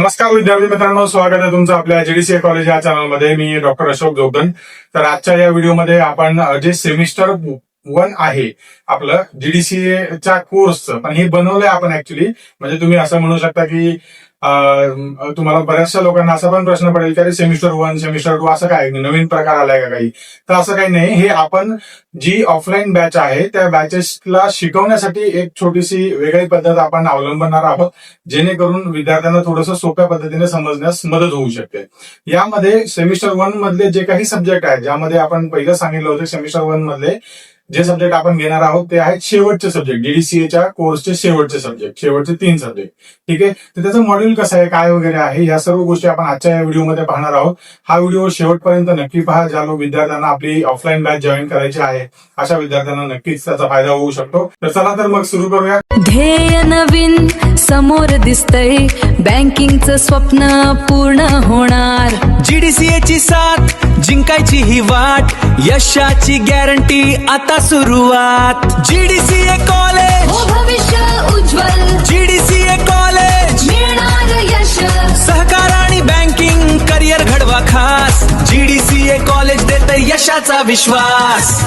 नमस्कार विद्यार्थी मित्रांनो, स्वागत आहे तुमचं आपल्या जीडीसीए कॉलेज या चॅनलमध्ये. मी डॉक्टर अशोक जोगदन. तर आजच्या या व्हिडिओमध्ये आपण जे सेमिस्टर 1 आहे आपलं जीडीसीए च्या कोर्सचं, पण हे बनवलंय आपण ऍक्च्युली. म्हणजे तुम्ही असं म्हणू शकता की तुम्हाला बऱ्याचशा लोकांना असा पण प्रश्न पडेल की अरे सेमिस्टर 1 सेमिस्टर 2 असं काय नवीन प्रकार आलाय का काही. तर असं काही नाही. हे आपण जी ऑफलाईन बॅच आहे त्या बॅचेसला शिकवण्यासाठी एक छोटीशी वेगळी पद्धत आपण अवलंबणार आहोत, जेणेकरून विद्यार्थ्यांना थोडंसं सोप्या पद्धतीने समजण्यास मदत होऊ शकते. यामध्ये सेमिस्टर 1 मधले जे काही सब्जेक्ट आहेत, ज्यामध्ये आपण पहिलं सांगितलं होतं सेमिस्टर 1 मधले जे सब्जेक्ट आपण घेणार आहोत ते आहेत शेवटचे सब्जेक्ट, डीडीसीएच्या कोर्सचे शेवटचे सब्जेक्ट, शेवटचे 3 सब्जेक्ट. ठीक आहे. तर त्याचं मॉड्यूल कसं आहे, काय वगैरे आहे, या सर्व गोष्टी आपण आजच्या या व्हिडिओमध्ये पाहणार आहोत. हा व्हिडिओ शेवटपर्यंत नक्की पहा. ज्या लोक विद्यार्थ्यांना आपली ऑफलाईन बॅच जॉईन करायची आहे अशा विद्यार्थ्यांना नक्कीच त्याचा फायदा होऊ शकतो. तर चला तर मग सुरू करूया. ध्येय नवीन समोर दिसतंय, बँकिंगचं स्वप्न पूर्ण होणार. जीडीसीएची साथ जिंकायची ही वाट, यशाची गॅरंटी आता सुरुवात. जीडीसीए कॉलेज हो भविष्य उज्ज्वल, जीडीसीए कॉलेज मिळणार यश. सहकार आणि बँकिंग करिअर घडवा खास. जीडीसीए कॉलेज देते यशाचा विश्वास.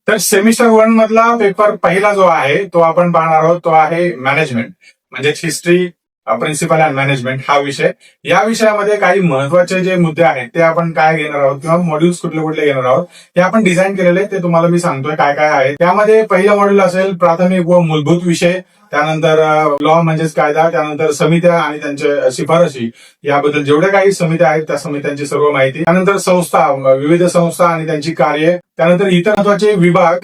तर सेमिस्टर 1 मधला पेपर पहिला जो आहे तो आपण पाहणार आहोत. तो आहे मॅनेजमेंट, म्हणजे हिस्ट्री, प्रिन्सिपल अँड मॅनेजमेंट हा विषय. या विषयामध्ये काही महत्वाचे जे मुद्दे आहेत ते आपण काय घेणार आहोत किंवा मॉड्यूल्स कुठले कुठले घेणार आहोत हे आपण डिझाईन केलेले, ते तुम्हाला मी सांगतोय काय काय आहे. त्यामध्ये पहिलं मॉड्यूल असेल प्राथमिक व मूलभूत विषय, त्यानंतर लॉ म्हणजेच कायदा, त्यानंतर समित्या आणि त्यांच्या शिफारशी, याबद्दल जेवढ्या काही समित्या आहेत त्या समित्यांची सर्व माहिती, त्यानंतर संस्था, विविध संस्था आणि त्यांची कार्य, त्यानंतर इतर महत्वाचे विभाग,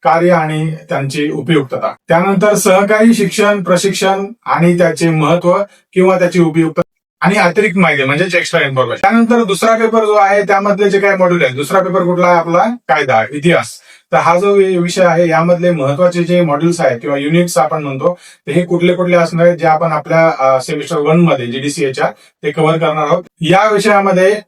कार्य आणि त्यांची उपयुक्तता, त्यानंतर सहकारी शिक्षण प्रशिक्षण आणि त्याचे महत्व किंवा त्याची उपयुक्तता आणि अतिरिक्त माहिती म्हणजेच एक्स्ट्रा इन्फॉर्मेशन. त्यानंतर दुसरा पेपर जो आहे त्यामधले जे काही मॉड्यूल आहे, दुसरा पेपर कुठला आहे आपला, कायदा, इतिहास. तर हा जो विषय आहे यामधले महत्वाचे जे मॉड्यूल्स आहेत किंवा युनिट्स आपण म्हणतो ते हे कुठले कुठले असणार आहेत जे आपण आपल्या सेमिस्टर 1 मध्ये जीडीसीएच्या ते कव्हर करणार आहोत. या विषयामध्ये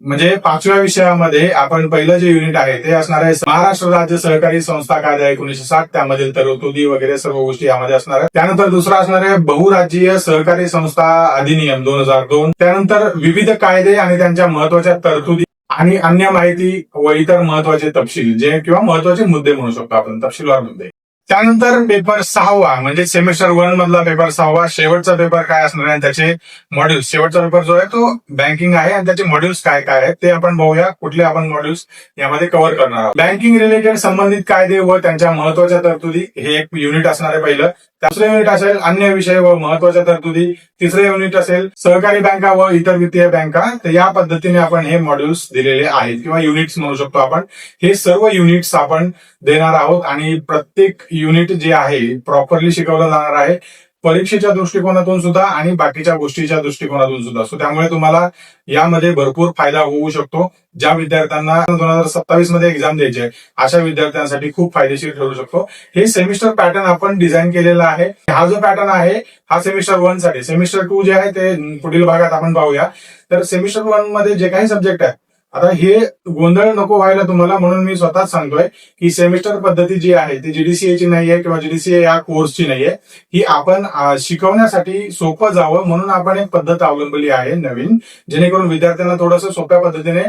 म्हणजे 5व्या विषयामध्ये आपण पहिलं जे युनिट आहे ते असणार आहे महाराष्ट्र राज्य सहकारी संस्था कायदा 1960, त्यामधील तरतुदी वगैरे सर्व गोष्टी यामध्ये असणार आहेत. त्यानंतर दुसरा असणार आहे बहुराज्यीय सहकारी संस्था अधिनियम 2002. त्यानंतर विविध कायदे आणि त्यांच्या महत्वाच्या तरतुदी आणि अन्य माहिती व इतर महत्वाचे तपशील, जे किंवा महत्वाचे मुद्दे म्हणू शकतो आपण, तपशीलवार मुद्दे. त्यानंतर पेपर 6वा म्हणजे सेमिस्टर 1 मधला पेपर 6वा, शेवटचा पेपर काय असणार आहे, त्याचे मॉड्यूल्स. शेवटचा पेपर जो आहे तो बँकिंग आहे आणि त्याचे मॉड्यूल्स काय काय आहेत ते आपण बघूया, कुठले आपण मॉड्यूल्स यामध्ये कव्हर करणार आहोत. बँकिंग रिलेटेड संबंधित कायदे व त्यांच्या महत्वाच्या तरतुदी हे एक युनिट असणार आहे पहिलं. दुसरे युनिट असेल अन्य विषय व महत्वाच्या तरतुदी. तिसरे युनिट असेल सहकारी बँका व इतर वित्तीय बँका. तर या पद्धतीने आपण हे मॉड्यूल्स दिलेले आहेत किंवा युनिट्स म्हणू शकतो आपण. हे सर्व युनिट्स आपण देणार आहोत आणि प्रत्येक युनिट जे आहे प्रॉपरली शिकवलं जाणार आहे, परीक्षेच्या दृष्टिकोनातून सुद्धा आणि बाकीच्या गोष्टीच्या दृष्टिकोनातून सुद्धा. सो त्यामुळे तुम्हाला यामध्ये भरपूर फायदा होऊ शकतो. ज्या विद्यार्थ्यांना 2027 मध्ये एक्झाम द्यायची आहे अशा विद्यार्थ्यांसाठी खूप फायदेशीर ठरू शकतो. हे सेमिस्टर पॅटर्न आपण डिझाईन केलेला आहे. हा जो पॅटर्न आहे हा सेमिस्टर 1 साठी. सेमिस्टर 2 जे आहे ते पुढील भागात आपण पाहूया. तर सेमिस्टर 1 मध्ये जे काही सब्जेक्ट आहे, आता हे गोंधळ नको व्हायला तुम्हाला, म्हणून मी स्वतःच सांगतोय की सेमिस्टर पद्धती जी आहे ती जीडीसीएची नाहीये किंवा जीडीसीए या कोर्सची नाहीये. ही आपण शिकवण्यासाठी सोपं जावं म्हणून आपण एक पद्धत अवलंबली आहे नवीन, जेणेकरून विद्यार्थ्यांना थोडंसं सोप्या पद्धतीने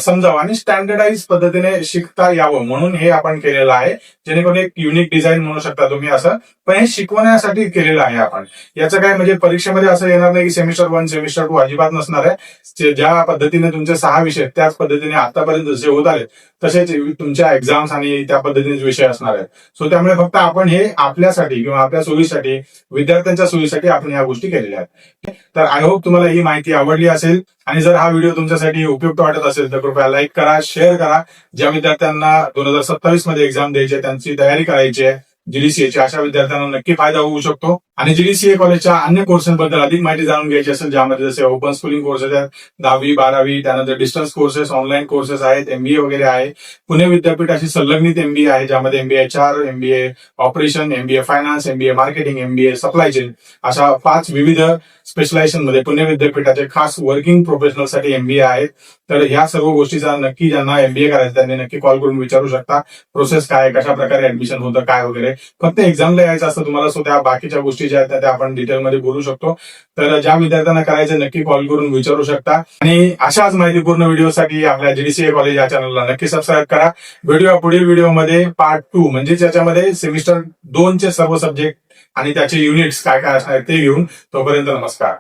समजावं आणि स्टँडर्डाइज पद्धतीने शिकता यावं म्हणून हे आपण केलेलं आहे. जेणेकरून एक युनिक डिझाईन म्हणू शकता तुम्ही असं, पण हे शिकवण्यासाठी केलेलं आहे आपण. याचं काय म्हणजे परीक्षेमध्ये असं येणार नाही की सेमिस्टर 1 सेमिस्टर 2 अजिबात नसणार आहे. ज्या पद्धतीने तुमचे 6 विषय त्याच पद्धतीने आतापर्यंत जसे होत आले तसेच तुमच्या एक्झाम्स आणि त्या पद्धतीने विषय असणार आहेत. सो त्यामुळे फक्त आपण हे आपल्यासाठी किंवा आपल्या सोयीसाठी, विद्यार्थ्यांच्या सोयीसाठी आपण या गोष्टी केलेल्या आहेत. तर आय होप तुम्हाला ही माहिती आवडली असेल आणि जर हा व्हिडिओ तुमच्यासाठी उपयुक्त वाटत असेल तर कृपया लाईक करा, शेअर करा. ज्या विद्यार्थ्यांना 2027 मध्ये एक्झाम द्यायची आहे, त्यांची तयारी करायची आहे जीडीसीएची, अशा विद्यार्थ्यांना नक्की फायदा होऊ शकतो. आणि जीडीसीए कॉलेजच्या अन्य कोर्सेसबद्दल अधिक माहिती जाणून घ्यायची असेल, ज्यामध्ये जसे ओपन स्कूलिंग कोर्सेस आहेत 10वी 12वी, त्यानंतर डिस्टन्स कोर्सेस, ऑनलाईन कोर्सेस आहेत, एमबीए वगैरे आहे. पुणे विद्यापीठ अशी संलग्नित एमबीए आहे, ज्यामध्ये MBA HR, MBA operation, MBA finance, MBA marketing, MBA supply chain अशा 5 विविध स्पेशलायझेशन मध्ये पुणे विद्यापीठाचे खास वर्किंग प्रोफेशनलसाठी एमबीए आहेत. तर ह्या सर्व गोष्टीचा नक्की ज्यांना एमबीए करायचं त्यांनी नक्की कॉल करून विचारू शकता. प्रोसेस काय, कशा प्रकारे ऍडमिशन होतं, काय वगैरे फक्त एक्झामला यायचं असतं तुम्हाला. सो त्या बाकीच्या गोष्टी ज्या आहेत त्या आपण डिटेलमध्ये बोलू शकतो. तर ज्या विद्यार्थ्यांना करायचं नक्की कॉल करून विचारू शकता. आणि अशाच माहितीपूर्ण व्हिडिओसाठी आपल्या जीडीसीए कॉलेज या चॅनलला नक्की सबस्क्राईब करा. पुढील व्हिडिओमध्ये पार्ट 2 म्हणजे ज्याच्यामध्ये सेमिस्टर 2 चे सर्व सब्जेक्ट आणि त्याचे युनिट्स काय काय असणार ते घेऊन. तोपर्यंत नमस्कार.